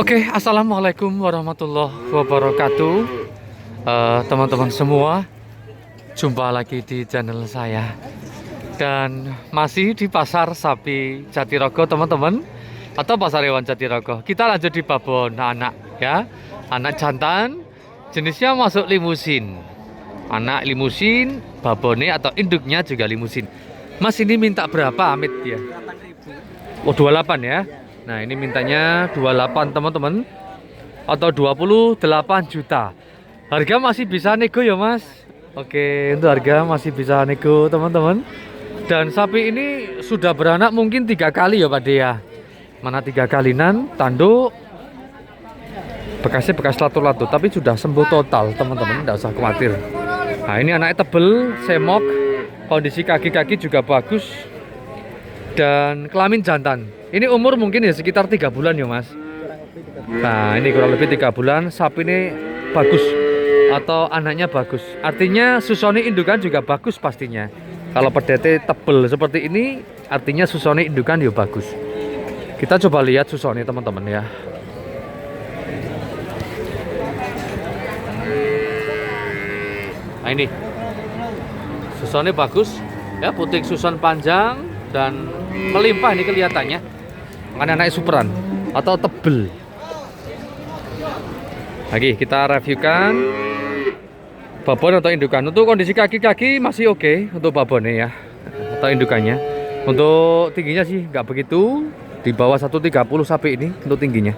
Oke, assalamualaikum warahmatullahi wabarakatuh. Teman-teman semua, jumpa lagi di channel saya dan masih di pasar sapi Jatirogo, teman-teman, atau pasar hewan Jatirogo. Kita lanjut di babon anak, ya, anak jantan, jenisnya masuk limusin, anak limusin, babone atau induknya juga limusin. Mas, ini minta berapa, Amit ya? 8.000. Oh, 28 ya. Nah, ini mintanya 28, teman-teman, atau 28 juta. Harga masih bisa nego ya, Mas. Oke, untuk harga masih bisa nego, teman-teman. Dan sapi ini sudah beranak mungkin 3 kali ya, Pak Dea. Mana 3 kalinan, tanduk. Bekasnya bekas lato-lato, tapi sudah sembuh total, teman-teman. Tidak usah khawatir. Nah, ini anaknya tebel, semok. Kondisi kaki-kaki juga bagus. Dan kelamin jantan. Ini umur mungkin ya sekitar 3 bulan ya, Mas. Nah, ini kurang lebih 3 bulan. Sapi ini bagus atau anaknya bagus. Artinya susoni indukan juga bagus pastinya. Kalau pedete tebel seperti ini, artinya susoni indukan ya bagus. Kita coba lihat susoni, teman-teman ya. Nah, ini susoni bagus ya, putih suson panjang dan melimpah ini kelihatannya. Anak-anak superan atau tebel. Lagi kita reviewkan babon atau indukan. Untuk kondisi kaki-kaki masih oke untuk babonnya ya, atau indukannya. Untuk tingginya sih nggak begitu, di bawah 130 sapi ini untuk tingginya.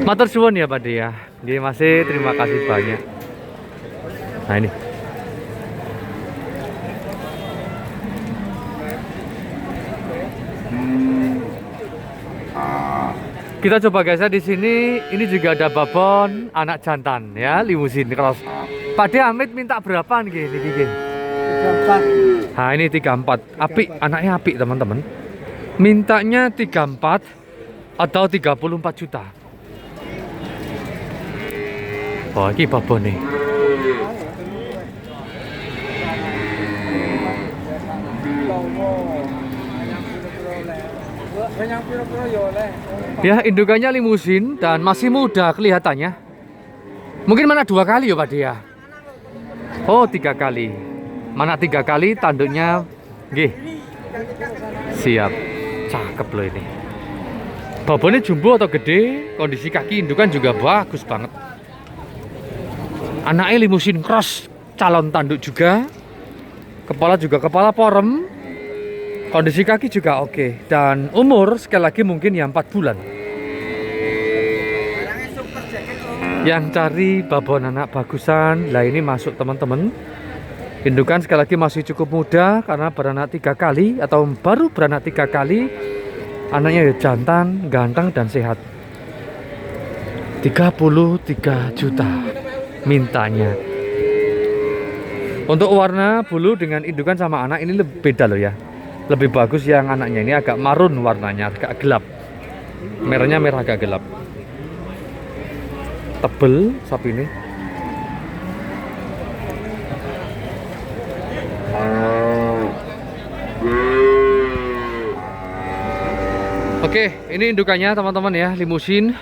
Matur suwun ya, Pak Dea. Nggih, masih terima kasih banyak. Nah, ini kita coba guys ya, di sini ini juga ada babon anak jantan ya, limusin cross. Pak Dea, Amit minta berapa nih gini? 34. Nah, ini 34. Apik, anaknya apik, teman-teman. Mintanya 34 atau 34 juta. Wah, ini babon nih. Ya, indukannya limusin dan masih muda kelihatannya. Mungkin mana 2 kali ya, Pak Dea? Oh, 3 kali. Mana 3 kali tanduknya? Nggih. Siap. Cakep loh ini. Babonnya jumbo atau gede, kondisi kaki indukan juga bagus banget. Anaknya limusin cross, calon tanduk juga. Kepala juga kepala porem. Kondisi kaki juga oke. Dan umur sekali lagi mungkin ya 4 bulan. Yang cari babon anak bagusan, lah ini masuk, teman-teman. Indukan sekali lagi masih cukup muda karena beranak 3 kali atau baru beranak 3 kali. Anaknya ya jantan, ganteng dan sehat. 33 juta mintanya. Untuk warna bulu dengan indukan sama anak ini lebih beda loh ya. Lebih bagus yang anaknya ini agak marun warnanya, agak gelap. Merahnya merah agak gelap. Tebel sapi ini. Oke, ini indukannya, teman-teman ya, limusin.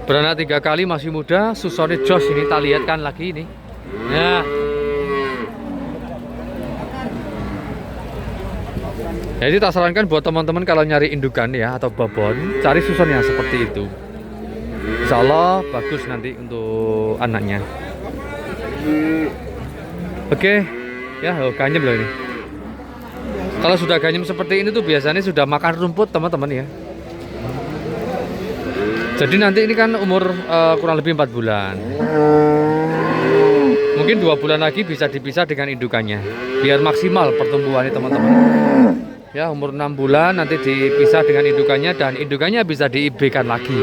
Beranak 3 kali, masih muda, susone jos ini, kita lihat kan lagi ini. Nah. Jadi tak sarankan buat teman-teman kalau nyari indukan ya atau babon, cari susun yang seperti itu. Insya Allah bagus nanti untuk anaknya. Oke, ya, ganyem loh ini. Kalau sudah ganyem seperti ini tuh biasanya sudah makan rumput, teman-teman ya. Jadi nanti ini kan umur kurang lebih 4 bulan. Mungkin 2 bulan lagi bisa dipisah dengan indukannya, biar maksimal pertumbuhannya, teman-teman. Ya, umur 6 bulan nanti dipisah dengan indukannya dan indukannya bisa diIB-kan lagi.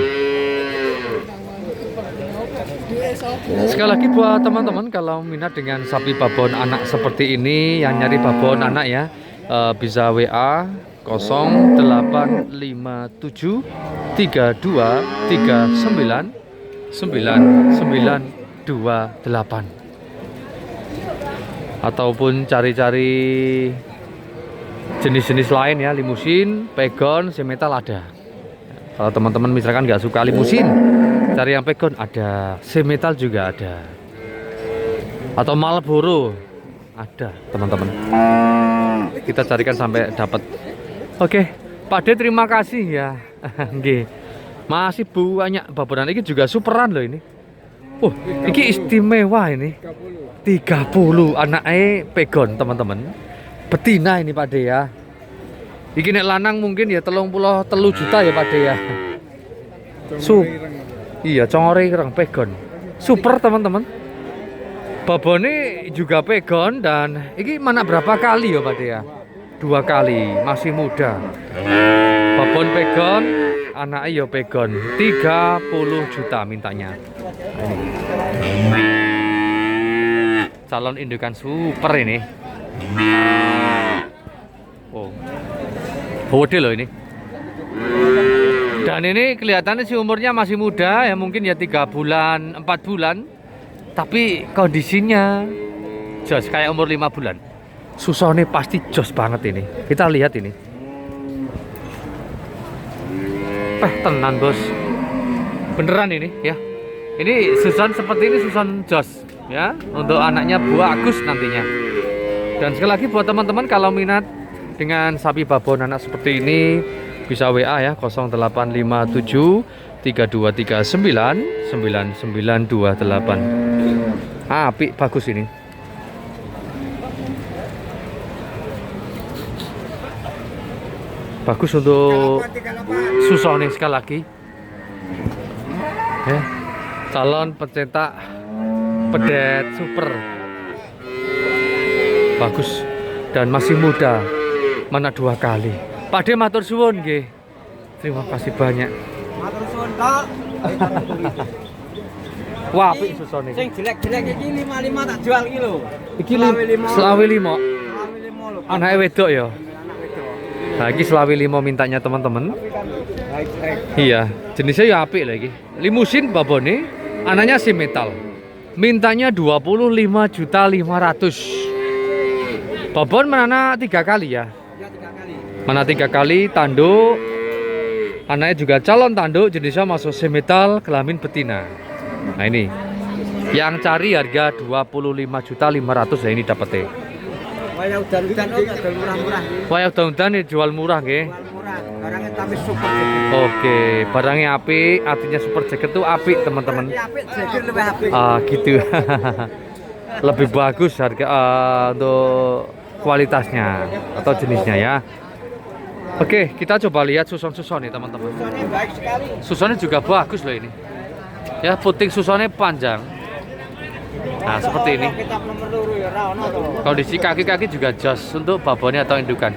Sekali lagi buat teman-teman kalau minat dengan sapi babon anak seperti ini, yang nyari babon anak ya, bisa WA 0857 32 39 9928 ataupun cari-cari jenis-jenis lain ya, limusin, pegon, semetal ada. Kalau teman-teman misalkan nggak suka limusin, cari yang pegon, ada semetal juga ada, atau Marlboro ada teman-teman. Kita carikan sampai dapat. Oke, Pak De terima kasih ya. Nggih. Masih banyak babonan ini juga superan loh ini. Oh, ini istimewa ini. 30 anaknya pegon teman-teman. Betina ini Pak De ya. Iki nek lanang mungkin ya 33 juta ya Pak De ya. Iya, congore ireng pegon. Super teman-teman. Babone juga pegon dan ini mana berapa kali ya Pak De ya? 2 kali, masih muda. Babon pegon, anaknya ya pegon. 30 juta mintanya. Ini. Calon indukan super ini. Oh. Gede loh ini. Dan ini kelihatannya sih umurnya masih muda ya, mungkin ya 3 bulan, 4 bulan. Tapi kondisinya jos kayak umur 5 bulan. Susone pasti jos banget ini. Kita lihat ini. Tenan bos. Beneran ini ya. Ini suson seperti ini, suson jos ya, untuk anaknya bagus nantinya. Dan sekali lagi buat teman-teman kalau minat dengan sapi babon anak seperti ini bisa WA ya 0857 3239 9928. Apik bagus ini. Bagus untuk susone sekali lagi. Calon pencetak pedet super. Bagus dan masih muda. Mana 2 kali. Pak De matur suwun nggih. Terima kasih banyak. Matur suwun tok. Wah, apik susone. Sing jelek-jelek iki 55 tak jual iki lho. Iki 25. Anake wedok ya. Nah, iki 25 mintanya teman-teman. Iya, jenisnya ya apik lah iki. Limusin babone, anaknya si metal. Mintanya 25.500.000. Babon mana 3 kali ya? Mana 3 kali tanduk. Anaknya juga calon tanduk, jenisnya masuk semetal, kelamin betina. Nah ini yang cari harga 25.500.000 ya ini dapetnya. Wayah udan-udan jual murah-murah. Wayah udan-udan jual murah nggih. Jual murah, barangnya tapi super jacket. Oke, barangnya apik, artinya super jacket tuh apik teman-teman. Apik, jacket lebih apik. Gitu. Lebih bagus harga untuk kualitasnya atau jenisnya ya. Oke, kita coba lihat suson-suson nih teman-teman. Susonnya baik sekali. Susonnya juga bagus loh ini. Ya, puting susonnya panjang. Nah, seperti ini. Kondisi kaki-kaki juga jos untuk babonnya atau indukan.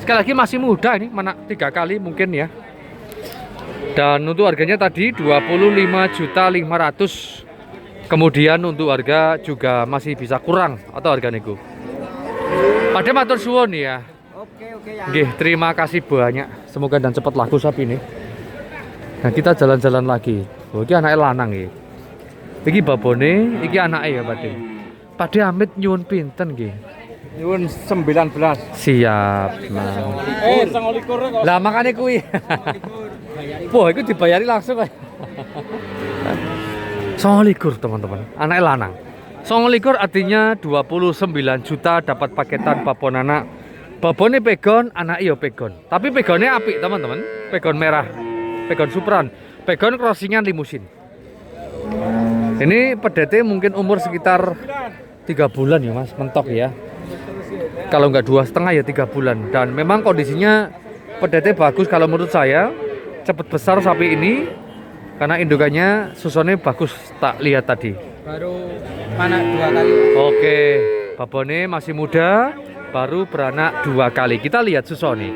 Sekali lagi masih muda ini, mana 3 kali mungkin ya. Dan untuk harganya tadi 25.500.000. Kemudian untuk harga juga masih bisa kurang atau harga nego. Pada matur suwun ya. Oke ya. Nggih, terima kasih banyak. Semoga dan cepat laku sapi ini. Nah, kita jalan-jalan lagi. Oh, iki anake lanang iki. Iki babone, iki anake ya, Pakde. Pakde amit nyuwun pinten nggih? Nyuwun 19. Siap. Nah. 29 kok. Lah makane kuwi. Wah, itu dibayari langsung kok. 29 teman-teman. Anake lanang. 29 artinya 29 juta dapat paketan babon anak. Babone pegon, anak yo pegon. Tapi pegonnya apik teman-teman. Pegon merah. Pegon superan. Pegon crossingan limusin. Ini pedete mungkin umur sekitar 3 bulan ya mas, mentok ya. Kalau nggak 2,5 ya 3 bulan. Dan memang kondisinya pedete bagus kalau menurut saya. Cepat besar sapi ini. Karena indukannya susone bagus tak lihat tadi. Baru anak 2 kali. Oke, babone masih muda. Baru beranak 2 kali. Kita lihat susone.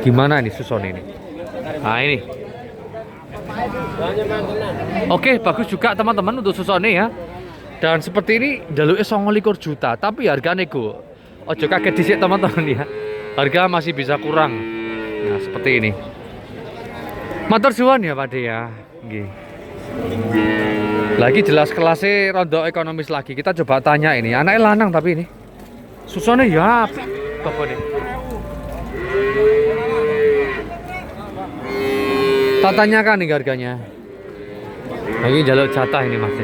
Gimana ini susone ini? Nah ini. Oke, bagus juga teman-teman untuk susone ya. Dan seperti ini jaluknya 29 juta. Tapi harga nego. Ojo kaget dhisik teman-teman ya. Harga masih bisa kurang. Nah seperti ini. Matur suwun ya Pak De ya. Nggih. Lagi jelas kelasnya rondo ekonomis lagi. Kita coba tanya ini. Anaknya lanang tapi ini. Susone ya babone. Tak tanyakan nih harganya. Lagi jaluk jatah ini Mas.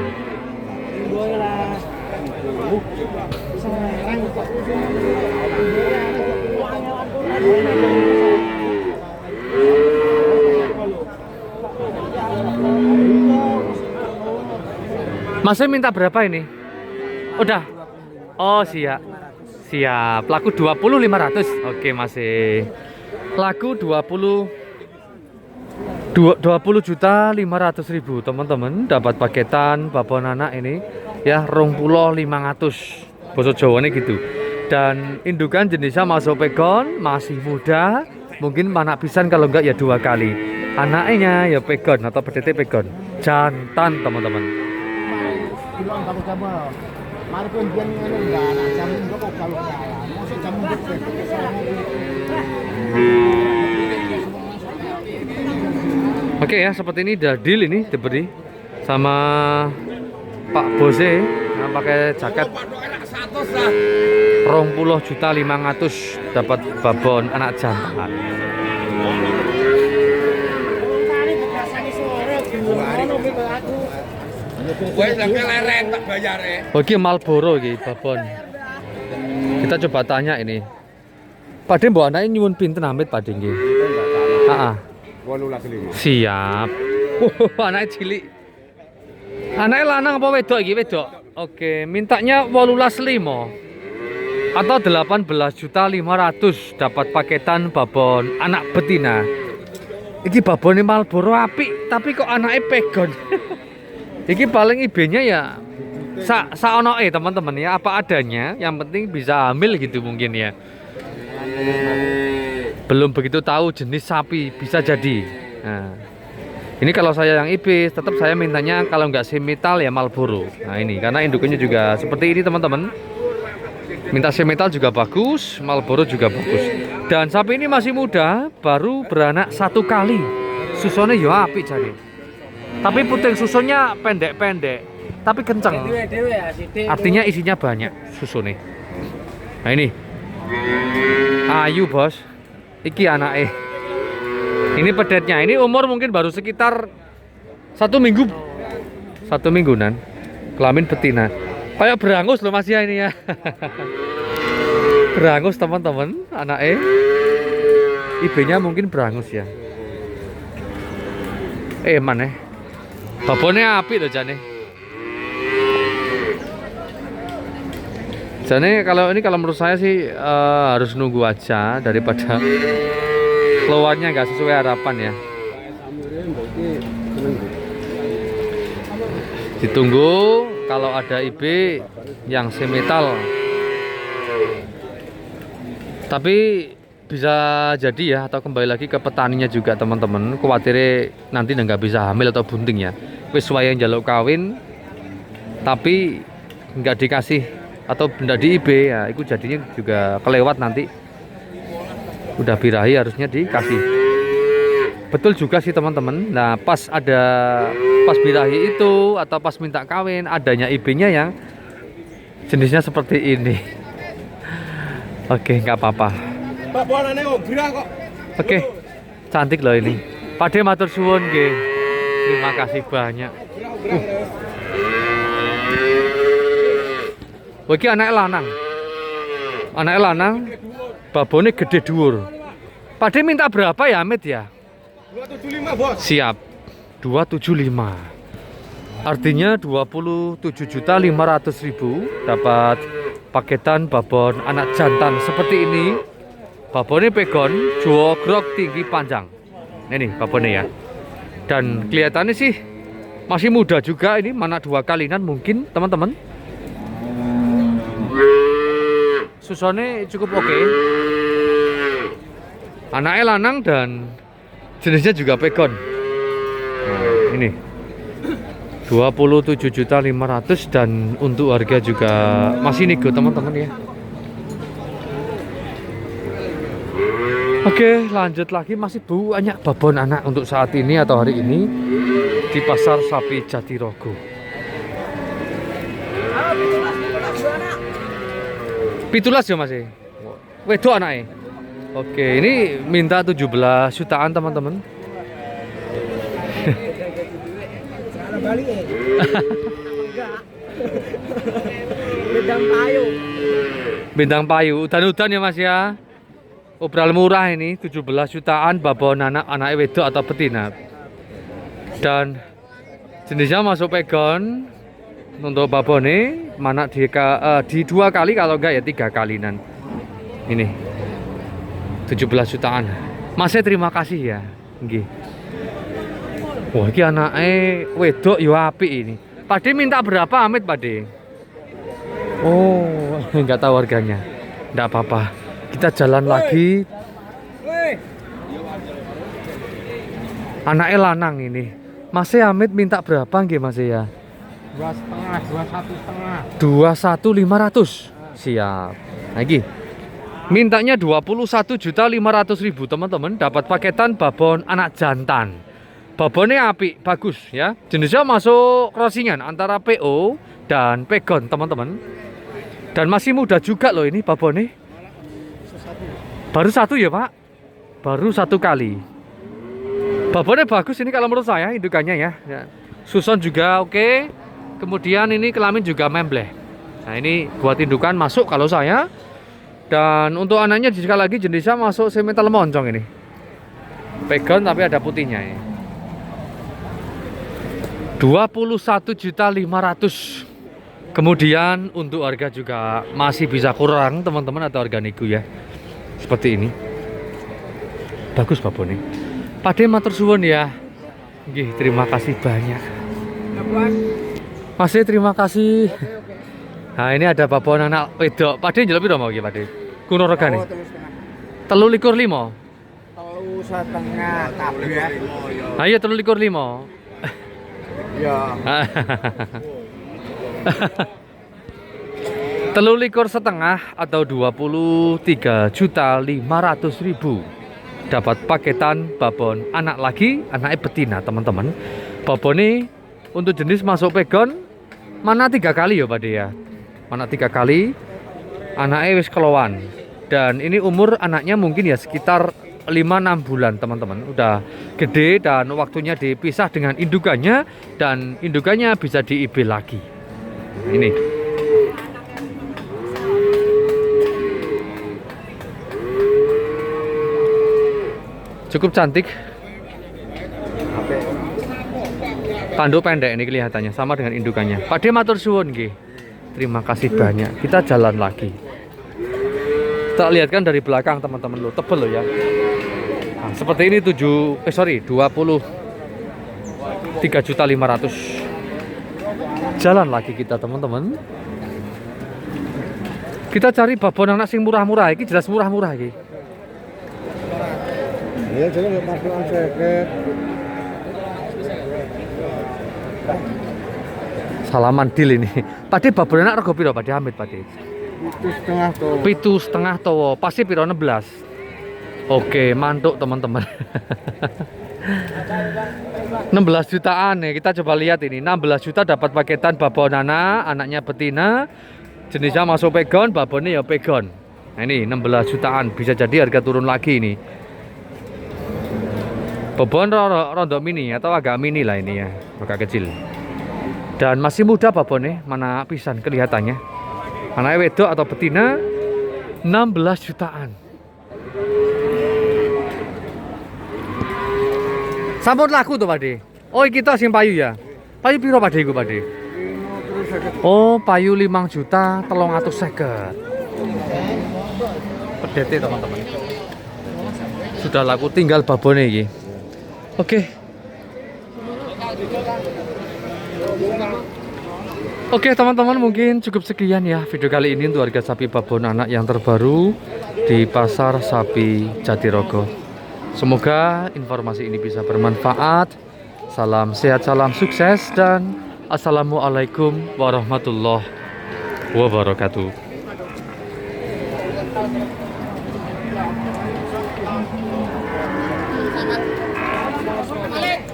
Masnya minta berapa ini? Udah. Oh, siap. Siap. Laku 20.500. Oke, masih. Laku 20.500.000 teman-teman, dapat paketan babon anak ini ya 20.500 basa Jawane gitu. Dan indukan jenisnya masuk pegon, masih muda, mungkin anak pisan kalau enggak ya 2 kali. Anaknya ya pegon atau petete pegon, jantan teman-teman. Oke ya, seperti ini udah deal ini diberi sama Pak Bose yang pakai jaket 20.500.000 dapat babon anak jantan. Oke, Marlboro iki babon. Kita coba tanya ini. Pak De mbok anake nyuwun pinten amit Pak De nggih? Heeh. 18.500. Siap. Anaknya cilik. Anaknya lanang apa wedok iki? Wedok. Oke, mintanya 18.500 atau 18.500.000 dapat paketan babon anak betina. Iki babonnya Marlboro apik, tapi kok anaknya pegon. Iki paling IB-nya ya saonoke teman-teman ya, apa adanya. Yang penting bisa hamil gitu mungkin ya. Belum begitu tahu jenis sapi, bisa jadi. Nah, ini kalau saya yang IB, tetap saya mintanya kalau nggak semetal ya Marlboro. Nah ini, karena indukannya juga seperti ini teman-teman. Minta semetal juga bagus, Marlboro juga bagus. Dan sapi ini masih muda, baru beranak 1 kali. Susunya ya apik jadi. Tapi puting susunya pendek-pendek, tapi kenceng. Artinya isinya banyak susunya. Nah ini, ayu bos. Iki anaknya. Ini pedetnya. Ini umur mungkin baru sekitar 1 minggu. 1 mingguan. Kelamin betina. Kayak berangus loh Mas ya ini ya. Berangus teman-teman, anaknya. IB-nya mungkin berangus ya. Mana? Babonnya apik loh jane. Jane kalau menurut saya sih harus nunggu aja daripada keluarnya nggak sesuai harapan ya. Ditunggu kalau ada IB yang semetal. Tapi bisa jadi ya, atau kembali lagi ke petaninya juga teman-teman. Khawatirnya nanti nggak bisa hamil atau bunting ya. Wis wae yang jaluk kawin tapi nggak dikasih atau benda di IB ya, itu jadinya juga kelewat nanti. Udah birahi harusnya dikasih. Betul juga sih teman-teman. Nah pas birahi itu atau pas minta kawin adanya IB-nya yang jenisnya seperti ini. Oke, nggak apa-apa. Oke, cantik loh ini. Pak De matur suwun nggih. Terima kasih banyak. Iki anak lanang. Anak lanang babone gede dhuwur. Pak De minta berapa ya, Amit ya? 275, Bos. Siap. 275. Artinya 27.500.000 dapat paketan babon anak jantan seperti ini. Babonnya pegon, jogrok tinggi panjang. Ini babonnya ya. Dan kelihatannya sih masih muda juga ini, mana 2 kalinan mungkin teman-teman. Susunya cukup oke. Anaknya lanang dan jenisnya juga pegon. Nah, ini 27.500.000 dan untuk harga juga masih nego teman-teman ya. Oke, lanjut lagi, masih banyak babon anak untuk saat ini atau hari ini di pasar sapi Jatirogo. Pitulas ya masih. Wedok anaknya. Oke, ini minta 17 jutaan teman-teman. balik. Enggak. Bintang payu. Bintang payu, udan-udan ya Mas ya. Obral murah ini 17 jutaan babon anak wedok atau betina. Dan jenisnya masuk pegon. Untuk babone mana di 2 kali, kalau enggak ya 3 kalinan. Ini 17 jutaan. Mas terima kasih ya. Nggih. Wah, iki anake wedok yo apik ini. Pade minta berapa Amit Pade? Oh, enggak tahu harganya. Enggak apa-apa. Kita jalan lagi. Anaknya lanang ini. Mas Amit minta berapa nggih Mas ya? 2,5, 21,5. 21.500. Siap. Lagi. Mintanya 21.500.000 teman-teman, dapat paketan babon anak jantan. Babonnya apik, bagus ya. Jenisnya masuk crossingan antara PO dan pegon teman-teman. Dan masih muda juga loh ini babonnya. Baru 1 ya Pak? Baru 1 kali. Babonnya bagus ini kalau menurut saya, indukannya ya. Susun juga oke. Kemudian ini kelamin juga membleh. Nah ini buat indukan masuk kalau saya. Dan untuk anaknya sekali lagi jenisnya masuk semental moncong ini. Pegon tapi ada putihnya ya. 21.500.000. Kemudian untuk harga juga masih bisa kurang teman-teman, atau harga nego ya. Seperti ini. Bagus babone. Pade matur suwun ya. Nggih, terima kasih banyak. Masih terima kasih. Nah, ini ada babon anak wedok. Pade njaluk piro mau iki, Pade? Kuno regane? 3,5. 3,5 kabeh. Ayo 3,5. Ya. 3,5 atau 23.500.000. Dapat paketan babon anak lagi, anaknya betina teman-teman. Babon ini untuk jenis masuk pegon mana 3 kali ya Pak ya. Mana 3 kali. Anaknya wis kelowan. Dan ini umur anaknya mungkin ya sekitar 5-6 bulan teman-teman. Udah gede dan waktunya dipisah dengan indukannya, dan indukannya bisa di-IB lagi. Ini cukup cantik. Tanduk pendek ini kelihatannya sama dengan indukannya. Pak De matur suwun nggih. Terima kasih banyak. Kita jalan lagi. Kita lihatkan dari belakang teman-teman lo, tebel lo ya. Nah, seperti ini 23.500.000. Jalan lagi kita teman-teman. Kita cari babon anak sing murah-murah. Ini jelas murah-murah iki. Ya, jadi patungan seket. Salaman deal ini. Pade babon anak rego piro Pade Hamid Pade? 7,5 to. 7,5 towo. Pasti piro 16. Oke, mantuk teman-teman. 16 jutaan nih. Kita coba lihat ini. 16 juta dapat paketan babon anak, anaknya betina. Jenisnya masuk pegon, babonnya ya pegon. Nah ini 16 jutaan. Bisa jadi harga turun lagi ini. Babon rondok mini atau agak mini lah ini ya, agak kecil. Dan masih muda babonnya, mana pisan kelihatannya. Anaknya wedok atau betina 16 jutaan. Sampun laku tuh Pade. Oh kita sing payu ya. Payu piro Pade iku Pade? Oh payu 5 juta 350. Pedete teman-teman. Sudah laku, tinggal babone iki. Oke. Oke teman-teman, mungkin cukup sekian ya video kali ini untuk harga sapi babon anak yang terbaru di Pasar Sapi Jatirogo. Semoga informasi ini bisa bermanfaat. Salam sehat, salam sukses, dan assalamualaikum warahmatullahi wabarakatuh. Balik.